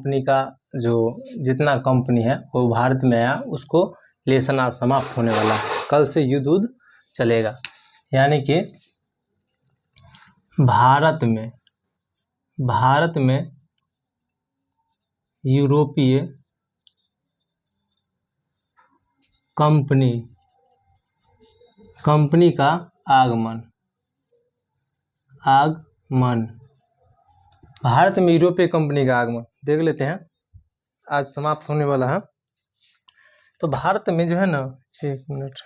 Company का जो जितना कंपनी है वो भारत में आया, उसको लेसन आज समाप्त होने वाला है। कल से युद्ध चलेगा, यानी कि भारत में यूरोपीय कंपनी का आगमन। भारत में यूरोपीय कंपनी का आगमन देख लेते हैं, आज समाप्त होने वाला है। तो भारत में जो है ना, 1 मिनट,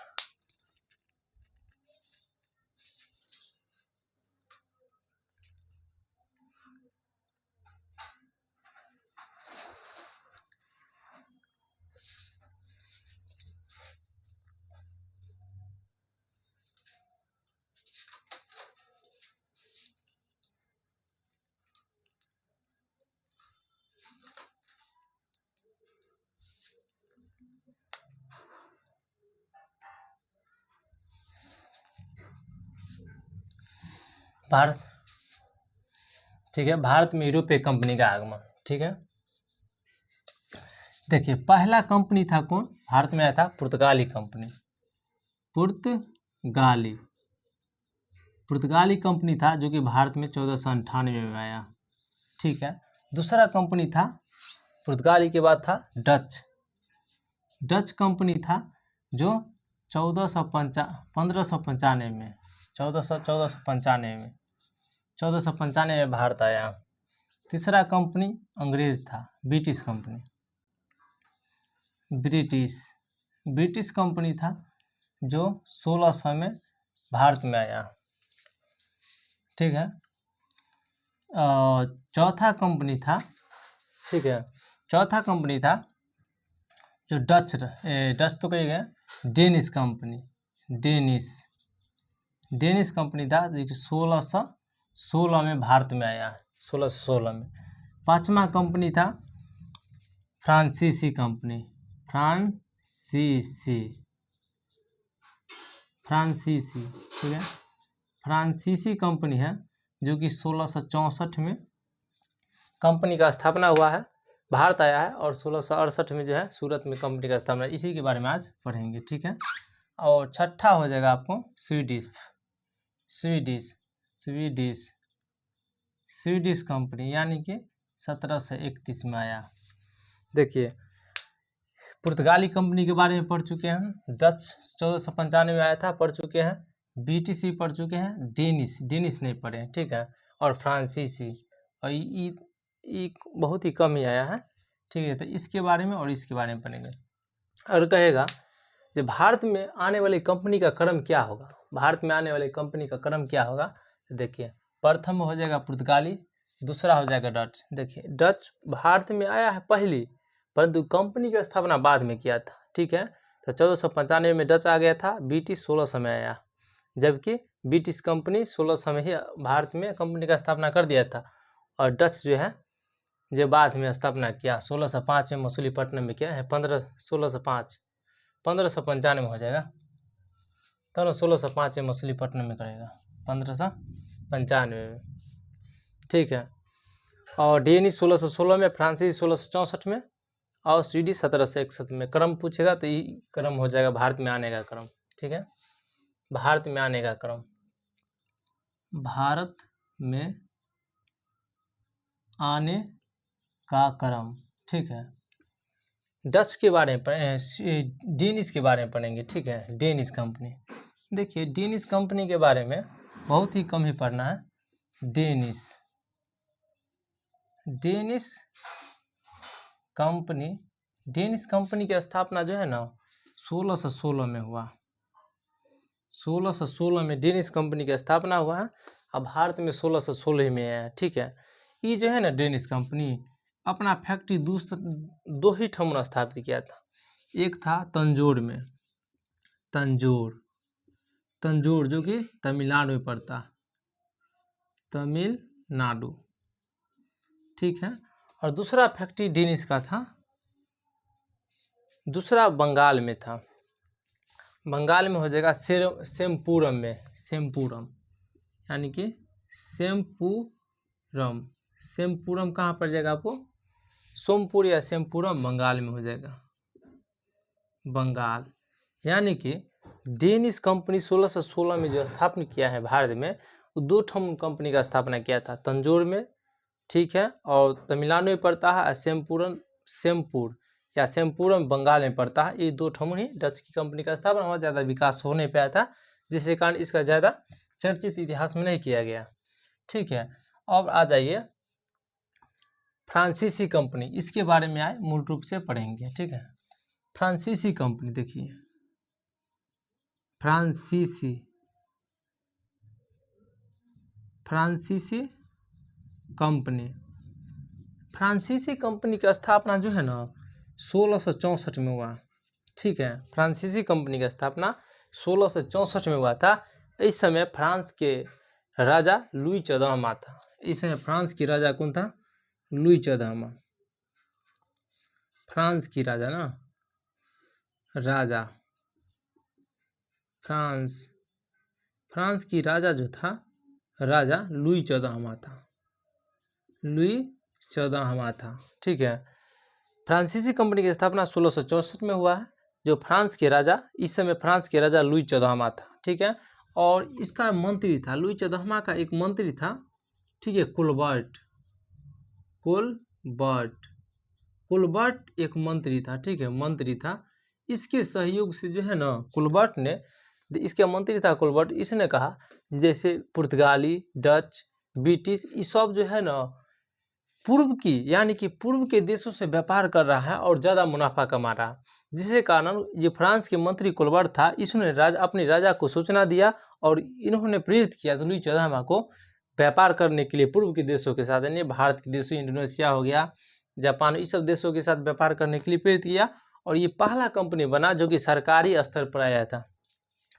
भारत, ठीक है, भारत में यूरोपीय कंपनी का आगमन। ठीक है, देखिए पहला कंपनी था कौन भारत में आया था? पुर्तगाली कंपनी। पुर्तगाली कंपनी था जो कि भारत में 1498 में आया। ठीक है, दूसरा कंपनी था पुर्तगाली के बाद था डच कंपनी था जो 1495 में भारत आया। तीसरा कंपनी अंग्रेज था, ब्रिटिश कंपनी था जो 1600 में भारत में आया। ठीक है, चौथा कंपनी था, ठीक है, चौथा कंपनी था जो डच तो कही गया, डेनिश कंपनी था जो कि 1616 में भारत में आया, 1616 में। पांचवा कंपनी था फ्रांसीसी कंपनी, ठीक है, फ्रांसीसी कंपनी है जो कि 1664 में कंपनी का स्थापना हुआ है, भारत आया है, और 1668 में जो है सूरत में कंपनी का स्थापना, इसी के बारे में आज पढ़ेंगे। ठीक है, और छठा हो जाएगा आपको स्वीडिश कंपनी, यानी कि 1731 में आया। देखिए पुर्तगाली कंपनी के बारे में पढ़ चुके हैं, डच 1495 में आया था, पढ़ चुके हैं, ब्रिटिश भी पढ़ चुके हैं, डेनिश नहीं पढ़े हैं। ठीक है, और फ्रांसीसी, और ये बहुत ही कम ही आया है। ठीक है, तो इसके बारे में और इसके बारे में पढ़ेंगे। और कहेगा जो भारत में आने वाली कंपनी का क्रम क्या होगा, तो देखिए प्रथम हो जाएगा पुर्तगाली, दूसरा हो जाएगा डच। देखिए डच भारत में आया है पहली, परंतु कंपनी की स्थापना बाद में किया था। ठीक है, तो 1495 में डच आ गया था, ब्रिटिश 1600 में आया, जबकि ब्रिटिश कंपनी 1600 में ही भारत में कंपनी का स्थापना कर दिया था, और डच जो है जो बाद में स्थापना किया 1605 में मसूलीपट्टनम में किया है। 1595 हो जाएगा, तो 1605 में मसूलीपट्टनम में करेगा, 1595 में। ठीक है, और डेनिश 1616 में, फ्रांसीसी 1664 में, और स्वीडिश 1761 में। क्रम पूछेगा तो ये क्रम हो जाएगा भारत में आने का क्रम। ठीक है, भारत में आने का क्रम, ठीक है, डच के बारे में डेनिश के बारे में पढ़ेंगे। ठीक है, डेनिश कंपनी, देखिए डेनिश कंपनी के बारे में बहुत ही कम ही पढ़ना है। डेनिश कंपनी की स्थापना जो है ना 1616 में हुआ, 1616 में डेनिश कंपनी की स्थापना हुआ है, अब भारत में 1616 में आया है। ठीक है, ये जो है ना डेनिश कंपनी अपना फैक्ट्री दो ही ठमन स्थापित किया था। एक था तंजोर में, तंजोर जो कि तमिलनाडु में पड़ता, तमिलनाडु। ठीक है, और दूसरा फैक्ट्री डेनिश का था, दूसरा बंगाल में था, बंगाल में हो जाएगा सेमपुरम में, यानी कि सेमपुरम कहाँ पर जाएगा आपको? सोमपुर या सेमपुरम बंगाल में हो जाएगा, बंगाल। यानी कि डेनिश कंपनी 1616 में जो स्थापना किया है भारत में, वो 2 ठम कंपनी का स्थापना किया था, तंजौर में, ठीक है, और तमिलनाडु में पड़ता है, सेमपुर या सेमपुरम बंगाल में पड़ता है। ये 2 ठम ही डच की कंपनी का स्थापना हुआ, ज़्यादा विकास हो नहीं पाया था, जिसके कारण इसका ज़्यादा चर्चित इतिहास में नहीं किया गया, ठीक है। अब आ जाइए फ्रांसीसी कंपनी, इसके बारे में आए मूल रूप से पढ़ेंगे, ठीक है। फ्रांसीसी कंपनी देखिए, फ्रांसीसी कंपनी की स्थापना जो है ना 1664 में हुआ, ठीक है। फ्रांसीसी कंपनी की स्थापना 1664 में हुआ था। इस समय फ्रांस के राजा लुई 14वां था। इस समय फ्रांस की राजा कौन था? लुई 14वां, फ्रांस की राजा ना, राजा फ्रांस की राजा जो था, राजा लुई 14वां था, लुई 14वां था, ठीक है। फ्रांसीसी कंपनी की स्थापना 1664 में हुआ है। जो फ्रांस के राजा, इस समय फ्रांस के राजा लुई 14वां था, ठीक है। और इसका मंत्री था, लुई 14वां का एक मंत्री था, ठीक है, कुलबर्ट एक मंत्री था, ठीक है, मंत्री था। इसके सहयोग से जो है ना, कुलबर्ट ने, इसका मंत्री था कुलबर्ट, इसने कहा जैसे पुर्तगाली, डच, ब्रिटिश, ये सब जो है ना पूर्व की, यानी कि पूर्व के देशों से व्यापार कर रहा है और ज़्यादा मुनाफा कमा रहा है, जिसके कारण ये फ्रांस के मंत्री कुलबर्ट था, इसने अपने राजा को सूचना दिया और इन्होंने प्रेरित किया लुई 14वां को व्यापार करने के लिए पूर्व के देशों के साथ, यानी भारत के देशों, इंडोनेशिया हो गया, जापान, इस सब देशों के साथ व्यापार करने के लिए प्रेरित किया। और ये पहला कंपनी बना जो कि सरकारी स्तर पर आया था,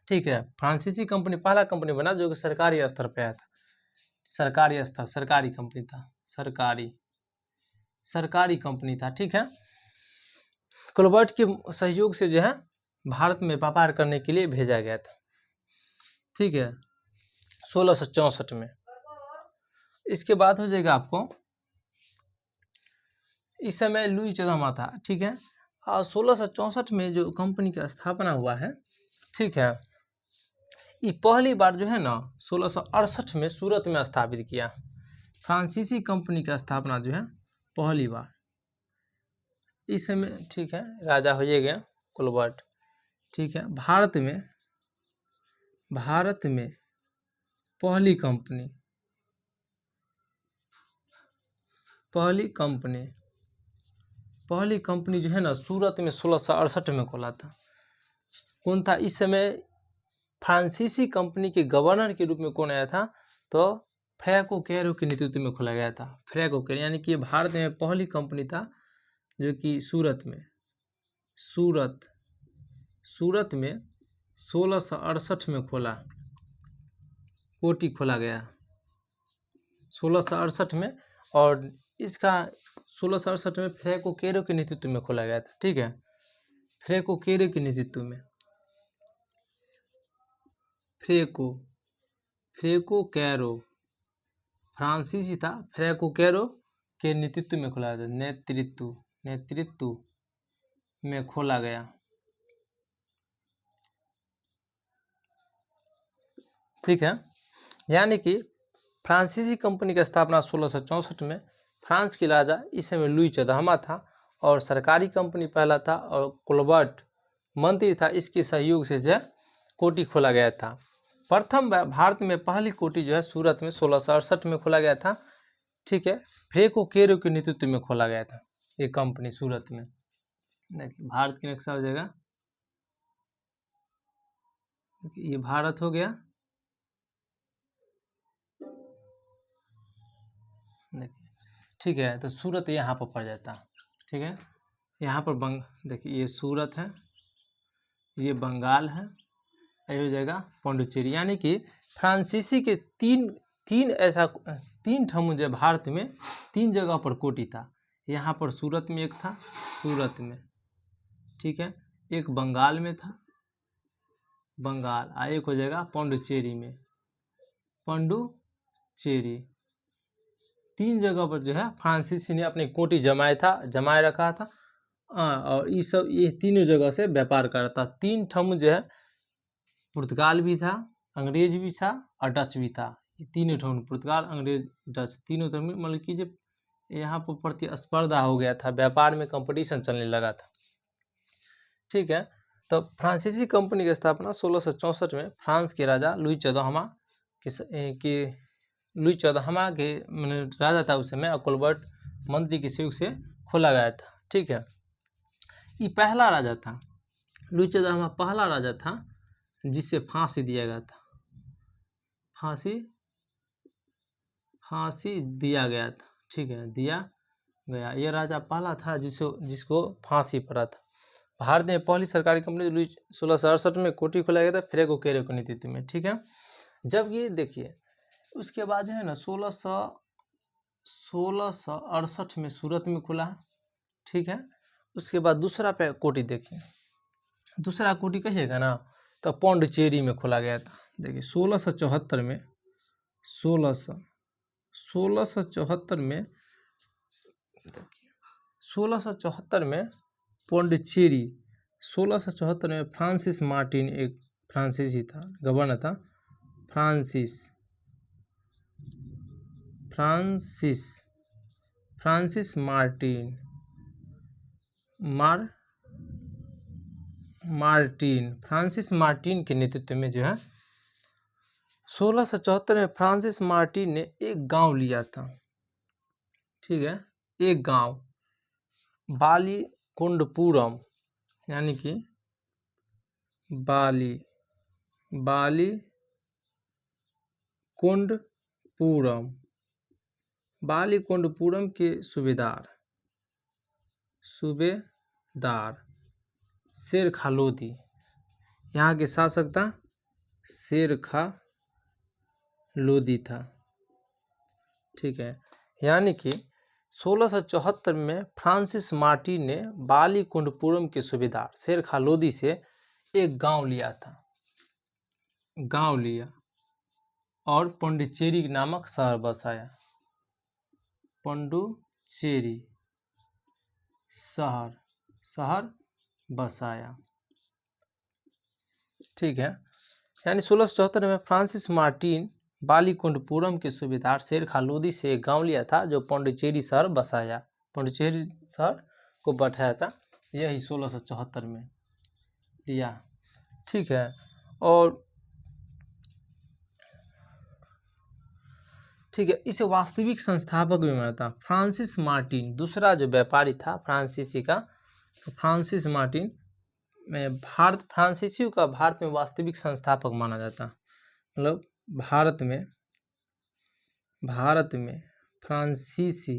ठीक है। फ्रांसीसी कंपनी पहला कंपनी बना जो कि सरकारी स्तर पर आया था, सरकारी स्तर, सरकारी कंपनी था, सरकारी कंपनी था, ठीक है। कुलबर्ट के सहयोग से जो है भारत में व्यापार करने के लिए भेजा गया था, ठीक है, 1664 में। इसके बाद हो जाएगा आपको, इस समय लुई 14वां था, ठीक है। और 1664 में जो कंपनी का स्थापना हुआ है, ठीक है, ये पहली बार जो है ना 1668 में सूरत में स्थापित किया। फ्रांसीसी कंपनी का स्थापना जो है पहली बार इस समय, ठीक है, राजा हो गया कुलबर्ट, ठीक है। भारत में पहली कंपनी जो है ना सूरत में 1668 में खोला था। कौन था इस समय? फ्रांसीसी कंपनी के गवर्नर के रूप में कौन आया था? तो फ्रैंको कैरो के नेतृत्व में खोला गया था। फ्रैंको कैरो, यानी कि भारत में पहली कंपनी था जो कि सूरत में 1668 में कोठी खोला गया 1668 में। और इसका 1668 में फ्रैंको कैरो के नेतृत्व में खोला गया था, ठीक है, फ्रैंको कैरो के नेतृत्व में, फ्रैंको कैरो फ्रांसीसी था, फ्रैंको कैरो के नेतृत्व में खोला गया, नेतृत्व में खोला गया, ठीक है। यानी कि फ्रांसीसी कंपनी की स्थापना 1664 में, फ्रांस के राजा इस समय लुई 14वां था और सरकारी कंपनी पहला था और कुलबर्ट मंत्री था। इसके सहयोग से जो है कोठी खोला गया था। प्रथम भारत में पहली कोठी जो है सूरत में 1668 में खोला गया था, ठीक है। फ्रैंको कैरो के नेतृत्व में खोला गया था ये कंपनी सूरत में। देखिए भारत की नक्शा हो जाएगा, ये भारत हो गया, ठीक है। तो सूरत यहाँ पर पड़ जाता, ठीक है, यहाँ पर देखिए ये सूरत है, ये बंगाल है, ये हो जाएगा पौंडुचेरी। यानी कि फ्रांसीसी के तीन ठम जो भारत में 3 जगह पर कोठी था। यहाँ पर सूरत में एक था, सूरत में, ठीक है, एक बंगाल में था, बंगाल, एक हो जाएगा पौंडुचेरी में, पौंडुचेरी, 3 जगह पर जो है फ्रांसीसी ने अपनी कोठी जमाए रखा था। और ये तीनों जगह से व्यापार करता। 3 ठम जो है पुर्तगाल भी था, अंग्रेज भी था और डच भी था। ये तीनों ठम पुर्तगाल, अंग्रेज, डच तीनों ठम मतलब कि जब यहाँ पर प्रतिस्पर्धा हो गया था, व्यापार में कंपटीशन चलने लगा था। ठीक है, तो फ्रांसीसी कंपनी की स्थापना 1664 में फ्रांस के राजा लुई 14वां के राजा था उस समय, कोलबर्ट मंत्री के सहयोग से खोला गया था। ठीक है, ये पहला राजा था, लुई 14वां पहला राजा था जिसे फांसी दिया गया था। फांसी दिया गया था। ठीक है, दिया गया, ये राजा पहला था जिसको फांसी पड़ा था। भारत में पहली सरकारी कंपनी लुई 1668 में कोठी खोला गया था, फ्रेगो केरो के नेतृत्व में। ठीक है, जब ये देखिए उसके बाद जो है ना 1668 में सूरत में खुला। ठीक है, उसके बाद दूसरा कोठी देखिए, दूसरा कोठी कहिएगा ना तो पौंडचेरी में खोला गया था। देखिए 1674 में 1674 में पौंडचेरी, 1674 में फ्रांसिस मार्टिन, एक फ्रांसीसी था, गवर्नर था, फ्रांसिस मार्टिन के नेतृत्व में जो है 1674 में फ्रांसिस मार्टिन ने एक गांव लिया था। ठीक है, एक गांव बालीकुंडपुरम, यानी कि बालीकुंडपुरम के सूबेदार शेर खा लोदी, यहाँ के शासक था शेर खा लोदी था। ठीक है, यानी कि 1674 में फ्रांसिस मार्टिन ने बालीकुंडपुरम के सूबेदार शेर खा लोदी से एक गांव लिया और पौंडीचेरी नामक शहर बसाया। पौंडुचेरी शहर बसाया। ठीक है, यानी 1674 में फ्रांसिस मार्टिन बालीकुंडपुरम के सूबेदार शेर खा लोदी से एक गांव लिया था जो पौंडीचेरी शहर बसाया, पौंडीचेरी शहर को बैठाया था, यही 1674 में लिया। ठीक है, और ठीक है, इसे वास्तविक संस्थापक भी माना था फ्रांसिस मार्टिन, दूसरा जो व्यापारी था फ्रांसीसी का, तो फ्रांसिस मार्टिन में फ्रांसीसियों का भारत में वास्तविक संस्थापक माना जाता। मतलब भारत में फ्रांसीसी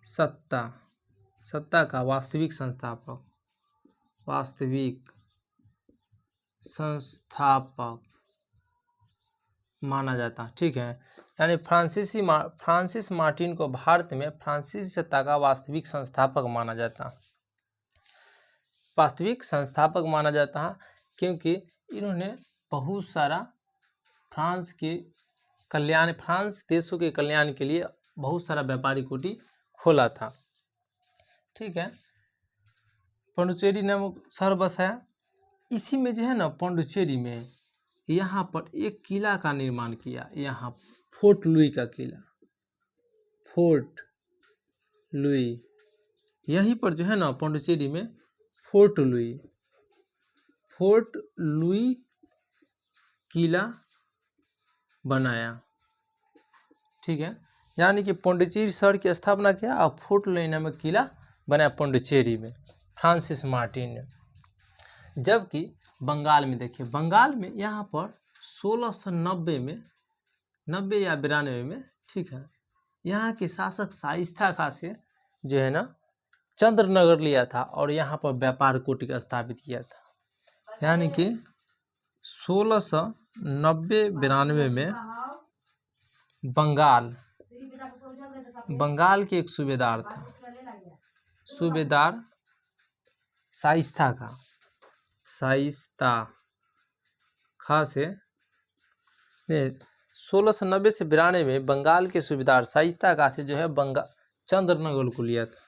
सत्ता का वास्तविक संस्थापक माना जाता। ठीक है, यानी फ्रांसिस मार्टिन को भारत में फ्रांसीसी सत्ता का वास्तविक संस्थापक माना जाता है, क्योंकि इन्होंने बहुत सारा फ्रांस देशों के कल्याण के लिए बहुत सारा व्यापारी कोठी खोला था। ठीक है, पौंडुचेरी नामक शहर बसाया। इसी में जो है ना पौंडुचेरी में यहाँ पर एक किला का निर्माण किया, यहाँ फोर्ट लुई का किला, फोर्ट यहीं पर जो है ना पौंडुचेरी में फोर्ट लुई किला बनाया। ठीक है, यानी कि पौंडुचेरी शहर की स्थापना किया और फोर्ट लुई नामक किला बनाया पौंडुचेरी में फ्रांसिस मार्टिन ने। जबकि बंगाल में देखिए, बंगाल में यहाँ पर 1690 में 90 या 92 में, ठीक है, यहाँ के शासक शाइस्ता खां से जो है ना चंद्रनगर लिया था और यहाँ पर व्यापार कोठी का स्थापित किया था। यानी कि 1690-92 में बंगाल के एक सूबेदार था, शाइस्ता खां, शाइस्ता खां से 1690 से 92 में बंगाल के सूबेदार शाइस्ता खां से जो है चंद्रनगर को लिया था।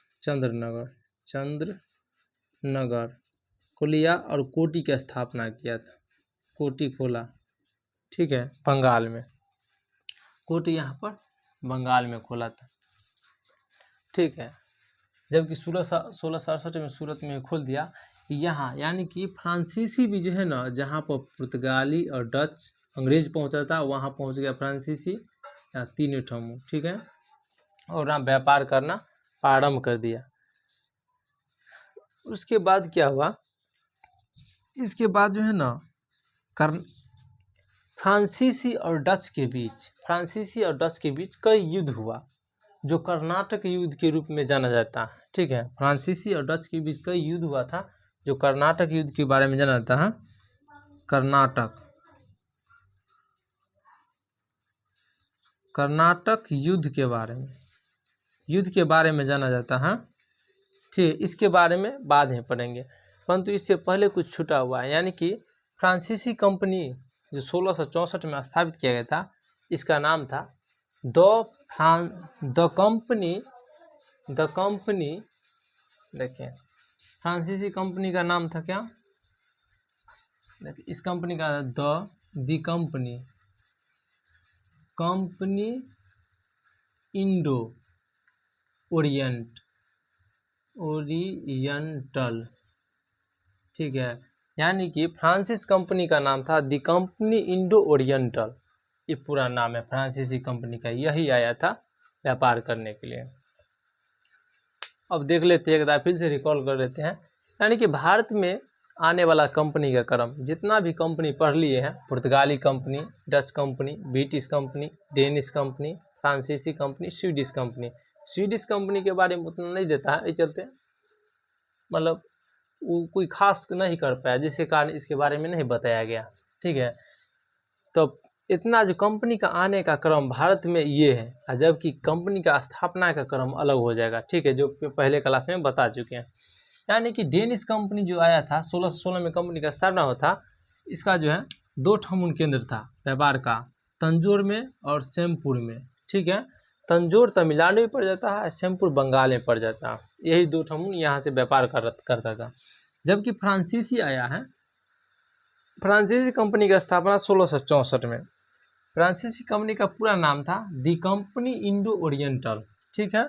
चंद्रनगर को लिया और कोटी की स्थापना किया था। कोटी खोला, ठीक है, बंगाल में। कोटी यहाँ पर बंगाल में खोला था, ठीक है। जबकि 1668 में सूरत में खोल दिया यहाँ, यानी कि फ्रांसीसी भी जो है ना, जहाँ पर पुर्तगाली और डच अंग्रेज पहुँचा था वहाँ पहुँच गया फ्रांसीसी, या तीनों ठमू, ठीक है, और ना व्यापार करना प्रारंभ कर दिया। उसके बाद क्या हुआ, इसके बाद जो है ना फ्रांसीसी और डच के बीच कई युद्ध हुआ, जो कर्नाटक युद्ध के रूप में जाना जाता है, ठीक है। फ्रांसीसी और डच के बीच कई युद्ध हुआ था, जो कर्नाटक युद्ध के बारे में जाना जाता है। कर्नाटक युद्ध के बारे में जाना जाता है, ठीक। इसके बारे में बाद में पढ़ेंगे, परंतु इससे पहले कुछ छूटा हुआ है। यानी कि फ्रांसीसी कंपनी जो 1664 में स्थापित किया गया था, इसका नाम था द कंपनी। देखिए, फ्रांसीसी कंपनी का नाम था क्या, देखिए इस कंपनी का द कंपनी इंडो ओरिएंटल, ठीक है। यानी कि फ्रांसिस कंपनी का नाम था द कंपनी इंडो ओरिएंटल, ये पूरा नाम है फ्रांसीसी कंपनी का, यही आया था व्यापार करने के लिए। अब देख लेते हैं, एक बार फिर से रिकॉल कर लेते हैं। यानी कि भारत में आने वाला कंपनी का क्रम, जितना भी कंपनी पढ़ लिए हैं, पुर्तगाली company, Dutch company, British company, Danish company, फ्रांसीसी कंपनी, स्वीडिश कंपनी के बारे में उतना नहीं देता है, इस चलते मतलब वो कोई खास नहीं कर पाया, जिसके कारण इसके बारे में नहीं बताया गया, ठीक है। तो इतना जो कंपनी का आने का क्रम भारत में ये है, जबकि कंपनी का स्थापना का क्रम अलग हो जाएगा, ठीक है, जो पहले क्लास में बता चुके हैं। यानी कि डेनिश कंपनी जो आया था 1616 में कंपनी का स्थापना होता, इसका जो है 2 ठमुन केंद्र था व्यापार का, तंजौर में और सेमपुर में, ठीक है। तंजौर तमिलनाडु में पड़ जाता है, सेमपुर बंगाल में पड़ जाता है, यही 2 ठमुन यहाँ से व्यापार करता था। जबकि फ्रांसीसी आया है, फ्रांसीसी कंपनी का स्थापना 1664 में। फ्रांसीसी कंपनी का पूरा नाम था दी कंपनी इंडो ओरिएंटल, ठीक है।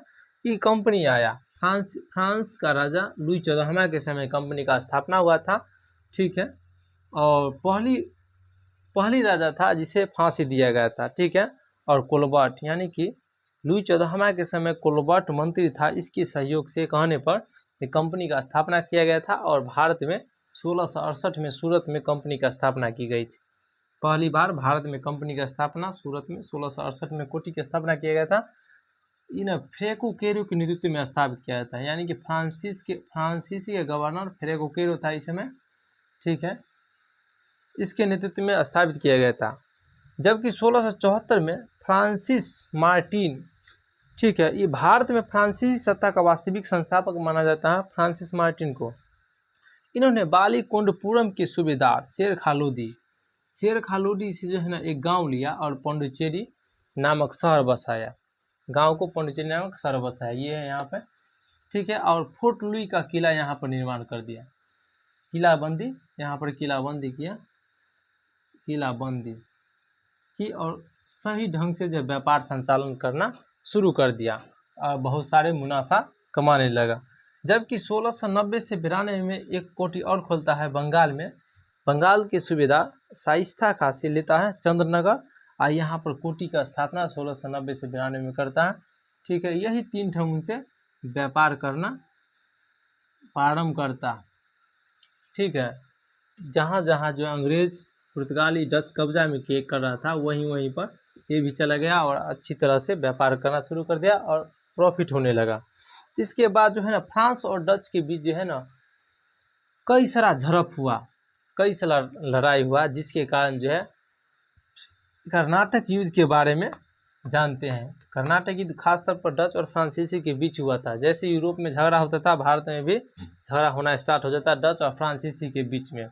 ये कंपनी आया, फ्रांस का राजा लुई 14वां के समय कंपनी का स्थापना हुआ था, ठीक है। और पहली राजा था जिसे फांसी दिया गया था, ठीक है। और कोलबर्ट, यानी कि लुई 14वां के समय कोलबर्ट मंत्री था, इसके सहयोग से कहने पर कंपनी का स्थापना किया गया था। और भारत में 1668 में सूरत में कंपनी का स्थापना की गई थी। पहली बार भारत में कंपनी का स्थापना सूरत में 1668 में कोटी की स्थापना किया गया था। इन फ्रेको केरो के नेतृत्व में स्थापित किया जाता है, यानी कि फ्रांसीसी के गवर्नर फ्रेको केरो था इस समय, ठीक है, इसके नेतृत्व में स्थापित किया गया था। जबकि 1674 में फ्रांसिस मार्टिन, ठीक है, ये भारत में फ्रांसीसी सत्ता का वास्तविक संस्थापक माना जाता है फ्रांसिस मार्टिन को। इन्होंने बालीकुंडपुरम के सूबेदार शेर खालूदी से जो है ना एक गांव लिया और पांडिचेरी नामक शहर बसाया, गांव को पांडिचेरी नामक शहर बसाया, ये है यहाँ पे, ठीक है। और फोर्ट लुई का किला यहाँ पर निर्माण कर दिया, किलाबंदी, यहाँ पर किलाबंदी की और सही ढंग से जो व्यापार संचालन करना शुरू कर दिया और बहुत सारे मुनाफा कमाने लगा। जबकि 1690 से 92 में एक कोठी और खोलता है बंगाल में, बंगाल के सूबेदार शाइस्ता खां से लेता है चंद्रनगर, और यहाँ पर कोठी का स्थापना 1690 से 92 में करता है, ठीक है। यही 3 ठम से व्यापार करना प्रारंभ करता, ठीक है। जहाँ जहाँ जो अंग्रेज, पुर्तगाली, डच कब्जा में कर रहा था, वहीं पर ये भी चला गया और अच्छी तरह से व्यापार करना शुरू कर दिया और प्रॉफिट होने लगा। इसके बाद जो है ना फ्रांस और डच के बीच जो है ना कई सारा झड़प हुआ, कई सारा लड़ाई हुआ, जिसके कारण जो है कर्नाटक युद्ध के बारे में जानते हैं। कर्नाटक युद्ध खासतौर पर डच और फ्रांसीसी के बीच हुआ था। जैसे यूरोप में झगड़ा होता था, भारत में भी झगड़ा होना स्टार्ट हो जाता है डच और फ्रांसीसी के बीच में।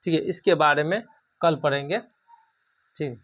ठीक है, इसके बारे में कल पढ़ेंगे। ठीक।